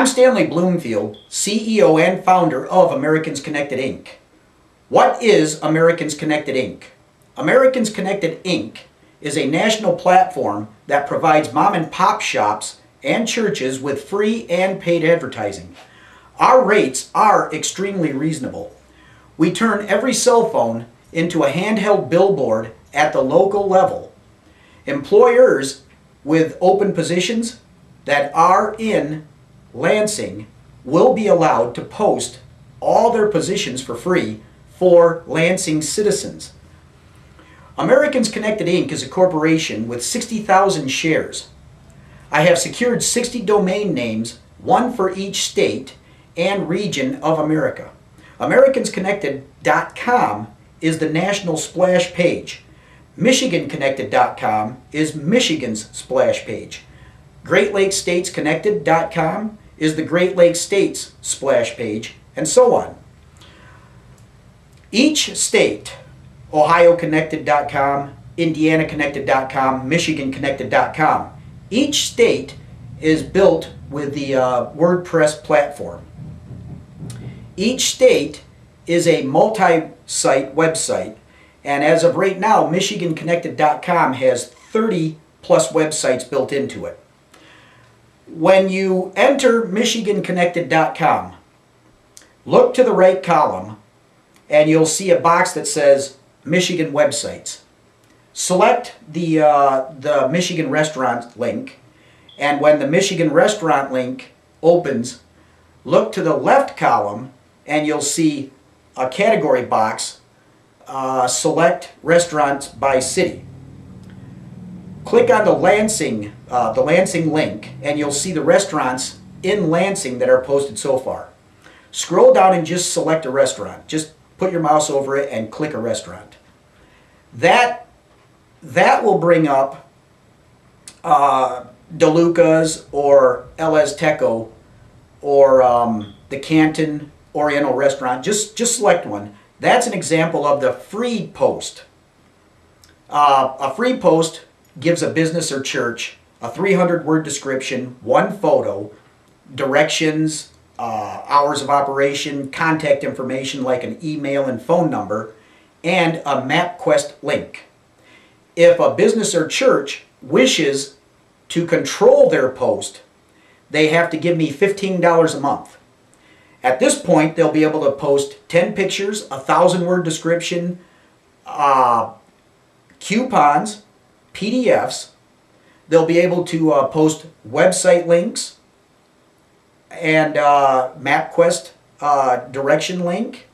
Stanley Bloomfield, CEO and founder of Americans Connected Inc. What is Americans Connected Inc.? Americans Connected Inc. is a national platform that provides mom and pop shops and churches with free and paid advertising. Our rates are extremely reasonable. We turn every cell phone into a handheld billboard at the local level. Employers with open positions that are in Lansing will be allowed to post all their positions for free for Lansing citizens. Americans Connected Inc. is a corporation with 60,000 shares. I have secured 60 domain names, one for each state and region of America. AmericansConnected.com is the national splash page. MichiganConnected.com is Michigan's splash page. GreatLakesStatesConnected.com is the Great Lakes States splash page, and so on. Each state, OhioConnected.com, IndianaConnected.com, MichiganConnected.com, each state is built with the WordPress platform. Each state is a multi-site website, and as of right now, MichiganConnected.com has 30 plus websites built into it. When you enter MichiganConnected.com, look to the right column and you'll see a box that says Michigan websites. Select the Michigan restaurant link, and when the Michigan restaurant link opens, look to the left column and you'll see a category box. Select restaurants by city. Click on the Lansing link and you'll see the restaurants in Lansing that are posted so far. Scroll down and just select a restaurant. Just put your mouse over it and click a restaurant. That will bring up DeLuca's or El Azteco or the Canton Oriental Restaurant. Just select one. That's an example of the free post. A free post gives a business or church a 300-word description, one photo, directions, hours of operation, contact information like an email and phone number, and a MapQuest link. If a business or church wishes to control their post, they have to give me $15 a month. At this point, they'll be able to post 10 pictures, a 1,000-word description, coupons, PDFs. They'll be able to post website links and MapQuest direction link.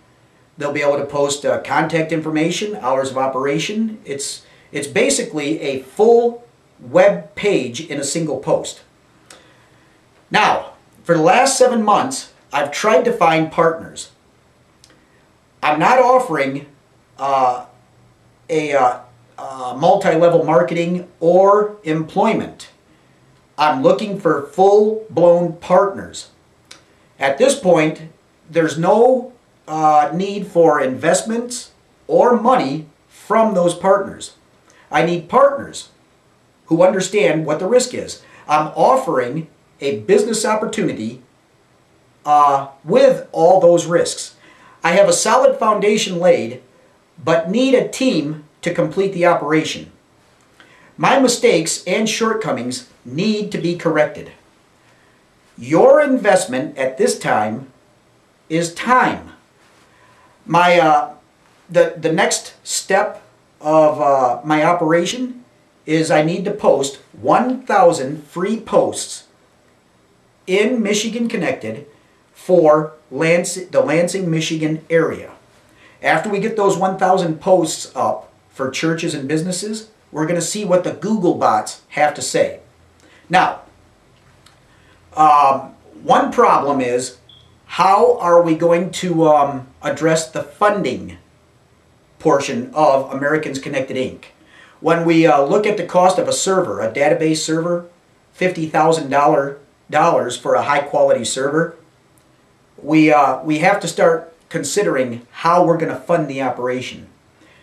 They'll be able to post contact information, hours of operation. It's basically a full web page in a single post. Now, for the last 7 months, I've tried to find partners. I'm not offering multi-level marketing or employment. I'm looking for full-blown partners. At this point, there's no need for investments or money from those partners. I need partners who understand what the risk is. I'm offering a business opportunity with all those risks. I have a solid foundation laid, but need a team to complete the operation. My mistakes and shortcomings need to be corrected. Your investment at this time is time. The next step of my operation is I need to post 1,000 free posts in Michigan Connected for the Lansing, Michigan area. After we get those 1,000 posts up for churches and businesses, we're going to see what the Google bots have to say. Now, one problem is, how are we going to address the funding portion of Americans Connected Inc.? When we look at the cost of a server, a database server, $50,000 for a high-quality server, we have to start considering how we're going to fund the operation.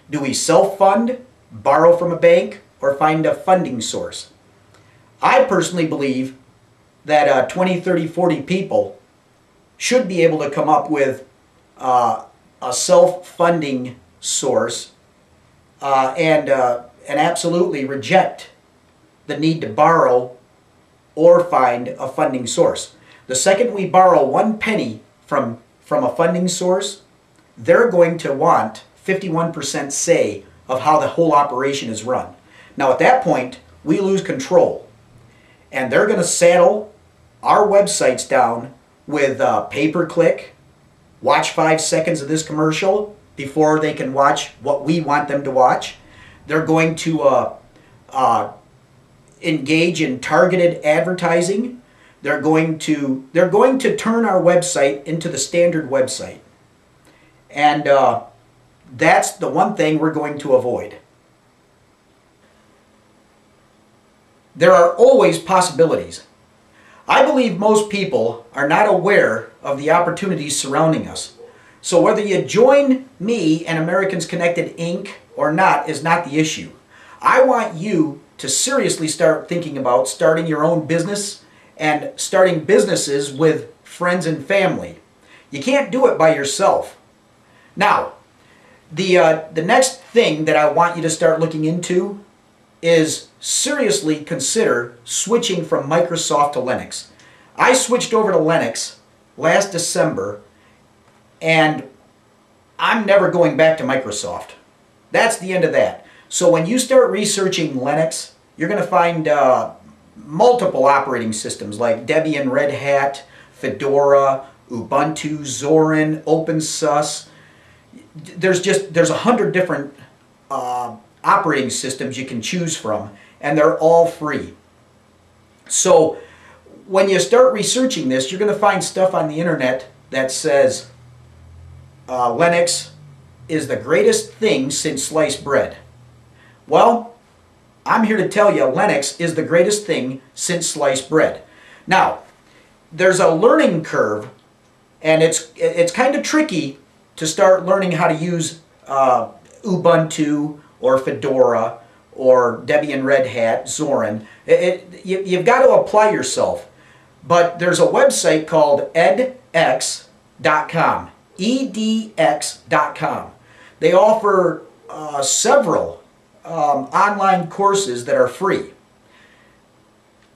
Do we self-fund, borrow from a bank, or find a funding source? I personally believe that 20, 30, 40 people should be able to come up with a self-funding source and absolutely reject the need to borrow or find a funding source. The second we borrow 1 penny from a funding source, they're going to want 51% say of how the whole operation is run. Now at that point, we lose control. And they're going to saddle our websites down with pay-per-click, watch 5 seconds of this commercial before they can watch what we want them to watch. They're going to engage in targeted advertising. They're going to turn our website into the standard website. And that's the one thing we're going to avoid. There are always possibilities. I believe most people are not aware of the opportunities surrounding us. So whether you join me and Americans Connected Inc. or not is not the issue. I want you to seriously start thinking about starting your own business and starting businesses with friends and family. You can't do it by yourself. Now, the next thing that I want you to start looking into is seriously consider switching from Microsoft to Linux. I switched over to Linux last December, and I'm never going back to Microsoft. That's the end of that. So when you start researching Linux, you're going to find multiple operating systems like Debian, Red Hat, Fedora, Ubuntu, Zorin, OpenSUSE. There's 100 different operating systems you can choose from, and they're all free. So when you start researching this, you're going to find stuff on the internet that says Linux is the greatest thing since sliced bread. Well, I'm here to tell you Linux is the greatest thing since sliced bread. Now, there's a learning curve, and it's kind of tricky to start learning how to use Ubuntu or Fedora or Debian, Red Hat, Zorin. You've got to apply yourself. But there's a website called edx.com, edx.com. They offer several online courses that are free.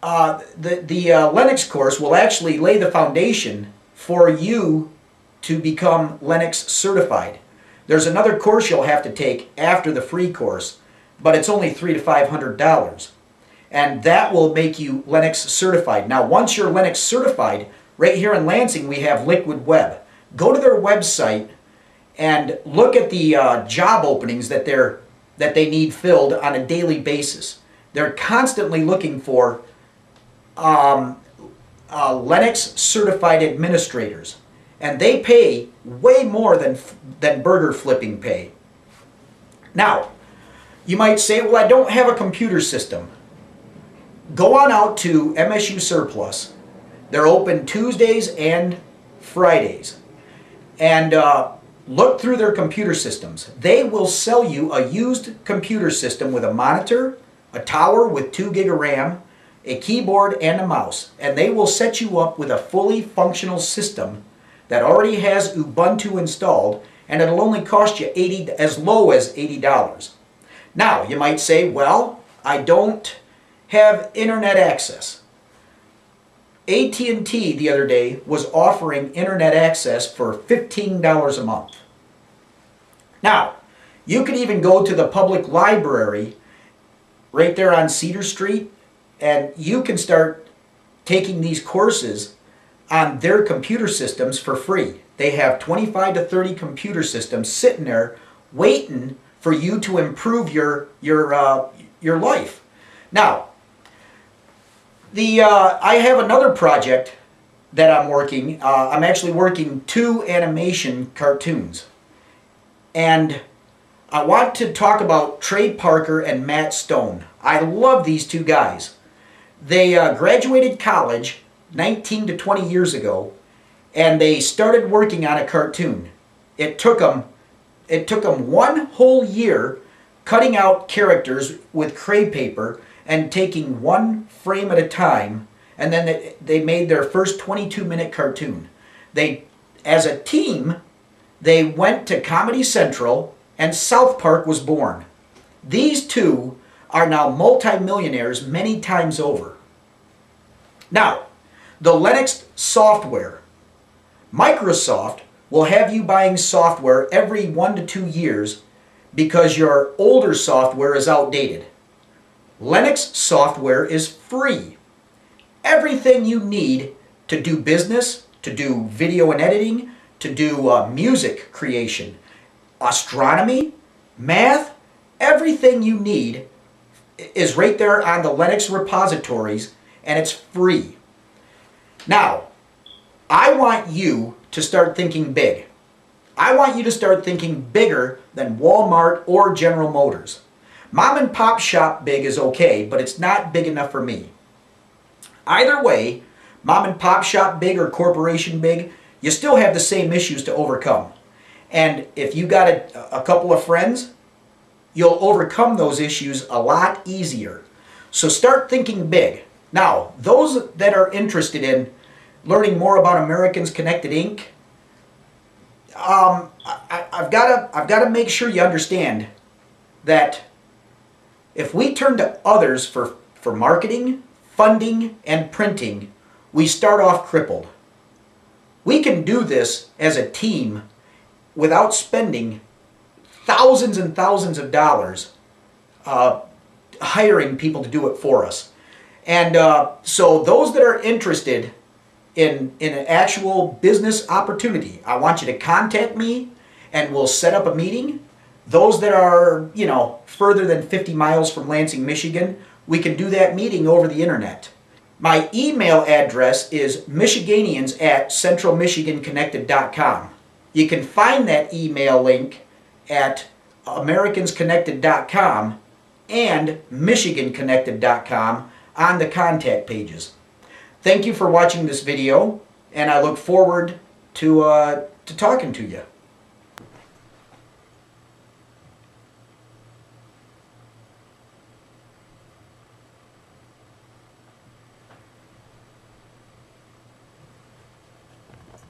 The Linux course will actually lay the foundation for you to become Linux certified. There's another course you'll have to take after the free course, but it's only $300 to $500. And that will make you Linux certified. Now, once you're Linux certified, right here in Lansing we have Liquid Web. Go to their website and look at the job openings that they need filled on a daily basis. They're constantly looking for Linux certified administrators, and they pay way more than burger flipping pay. Now, you might say, well, I don't have a computer system. Go on out to MSU Surplus. They're open Tuesdays and Fridays. And look through their computer systems. They will sell you a used computer system with a monitor, a tower with 2 gig of RAM, a keyboard, and a mouse. And they will set you up with a fully functional system that already has Ubuntu installed, and it'll only cost you as low as $80. Now, you might say, well, I don't have internet access. AT&T the other day was offering internet access for $15 a month. Now, you could even go to the public library right there on Cedar Street, and you can start taking these courses on their computer systems for free. They have 25 to 30 computer systems sitting there waiting for you to improve your life. Now, I have another project that I'm working. I'm actually working 2 animation cartoons. And I want to talk about Trey Parker and Matt Stone. I love these 2 guys. They graduated college 19 to 20 years ago, and they started working on a cartoon. It took them 1 whole year cutting out characters with crepe paper and taking 1 frame at a time and then they made their first 22-minute cartoon. As a team, they went to Comedy Central, and South Park was born. These two are now multimillionaires many times over. Now, the Linux software. Microsoft will have you buying software every 1 to 2 years because your older software is outdated. Linux software is free. Everything you need to do business, to do video and editing, to do music creation, astronomy, math, everything you need is right there on the Linux repositories, and it's free. Now, I want you to start thinking big. I want you to start thinking bigger than Walmart or General Motors. Mom and pop shop big is okay, but it's not big enough for me. Either way, mom and pop shop big or corporation big, you still have the same issues to overcome. And if you got a couple of friends, you'll overcome those issues a lot easier. So start thinking big. Now, those that are interested in learning more about Americans Connected Inc., I've got to make sure you understand that if we turn to others for marketing, funding, and printing, we start off crippled. We can do this as a team without spending thousands and thousands of dollars hiring people to do it for us. And so those that are interested in an actual business opportunity, I want you to contact me and we'll set up a meeting. Those that are, further than 50 miles from Lansing, Michigan, we can do that meeting over the internet. My email address is michiganians@centralmichiganconnected.com. You can find that email link at americansconnected.com and michiganconnected.com on the contact pages. Thank you for watching this video, and I look forward to talking to you.